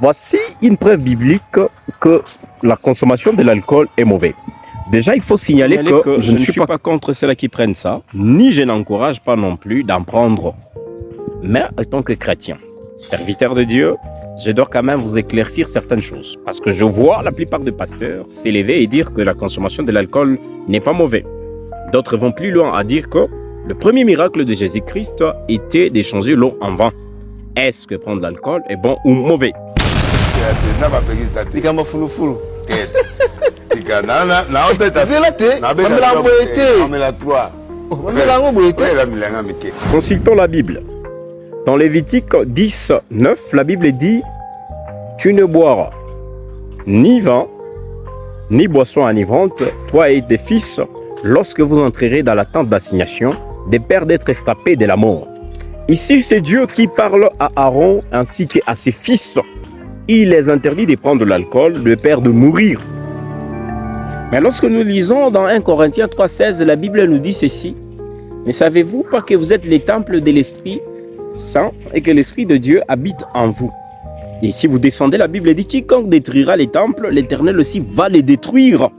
Voici une preuve biblique que la consommation de l'alcool est mauvaise. Déjà, il faut signaler que je ne suis pas contre ceux qui prennent ça, ni je n'encourage pas non plus d'en prendre. Mais en tant que chrétien, serviteur de Dieu, je dois quand même vous éclaircir certaines choses. Parce que je vois la plupart des pasteurs s'élever et dire que la consommation de l'alcool n'est pas mauvaise. D'autres vont plus loin à dire que le premier miracle de Jésus-Christ était d'échanger l'eau en vin. Est-ce que prendre l'alcool est bon ou mauvais? Consultons la Bible. Dans Lévitique 10, 9, la Bible dit « Tu ne boiras ni vin, ni boisson enivrante, toi et tes fils, lorsque vous entrerez dans la tente d'assignation, de peur d'être frappés de la mort. » Ici, c'est Dieu qui parle à Aaron ainsi qu'à ses fils. Il les interdit de prendre l'alcool, de peur de mourir. Mais lorsque nous lisons dans 1 Corinthiens 3,16, la Bible nous dit ceci. « Ne savez-vous pas que vous êtes les temples de l'Esprit Saint et que l'Esprit de Dieu habite en vous ?» Et si vous descendez, la Bible dit « Quiconque détruira les temples, l'Éternel aussi va les détruire. »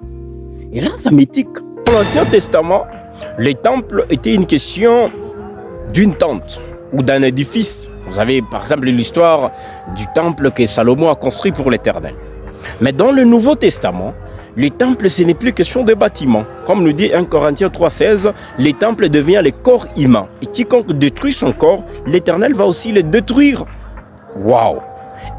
Et là, ça m'étique. Dans l'Ancien Testament, les temples étaient une question d'une tente ou d'un édifice. Vous avez par exemple l'histoire du temple que Salomon a construit pour l'Éternel. Mais dans le Nouveau Testament, les temples, ce n'est plus question de bâtiments. Comme nous dit 1 Corinthiens 3,16, les temples deviennent les corps humains. Et quiconque détruit son corps, l'Éternel va aussi le détruire. Waouh!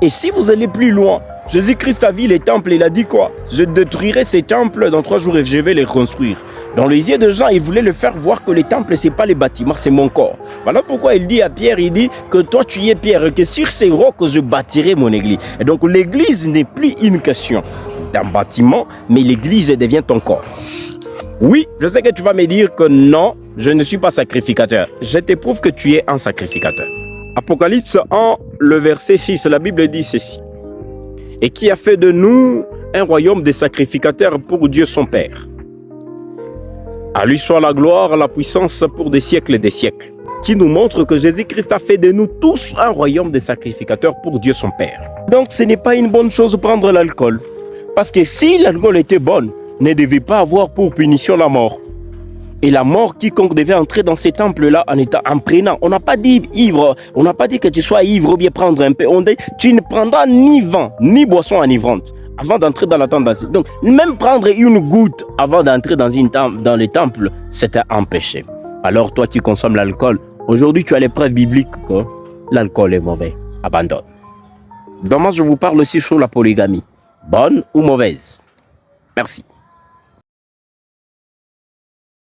Et si vous allez plus loin, Jésus-Christ a vu les temples, il a dit quoi? Je détruirai ces temples dans 3 jours et je vais les construire. Dans les yeux de Jean, il voulait le faire voir que les temples, ce n'est pas les bâtiments, c'est mon corps. Voilà pourquoi il dit à Pierre, il dit que toi tu es Pierre et que sur ces rocs je bâtirai mon église. Et donc l'église n'est plus une question d'un bâtiment, mais l'église devient ton corps. Oui, je sais que tu vas me dire que non, je ne suis pas sacrificateur. Je te prouve que tu es un sacrificateur. Apocalypse 1, le verset 6, la Bible dit ceci. Et qui a fait de nous un royaume de sacrificateurs pour Dieu son Père. À lui soit la gloire, la puissance pour des siècles et des siècles. Qui nous montre que Jésus-Christ a fait de nous tous un royaume de sacrificateurs pour Dieu son Père. Donc ce n'est pas une bonne chose de prendre l'alcool. Parce que si l'alcool était bonne, ne devait pas avoir pour punition la mort. Et la mort, quiconque devait entrer dans ces temples-là en étant imprégnant. On n'a pas dit ivre, on n'a pas dit que tu sois ivre ou bien prendre un peu. On dit tu ne prendras ni vin, ni boisson enivrante avant d'entrer dans la tente d'assignation. Donc, même prendre une goutte avant d'entrer dans les temples, c'était un péché. Alors, toi qui consommes l'alcool, aujourd'hui, tu as les preuves bibliques que l'alcool est mauvais. Abandonne. Demain, je vous parle aussi sur la polygamie. Bonne ou mauvaise? Merci.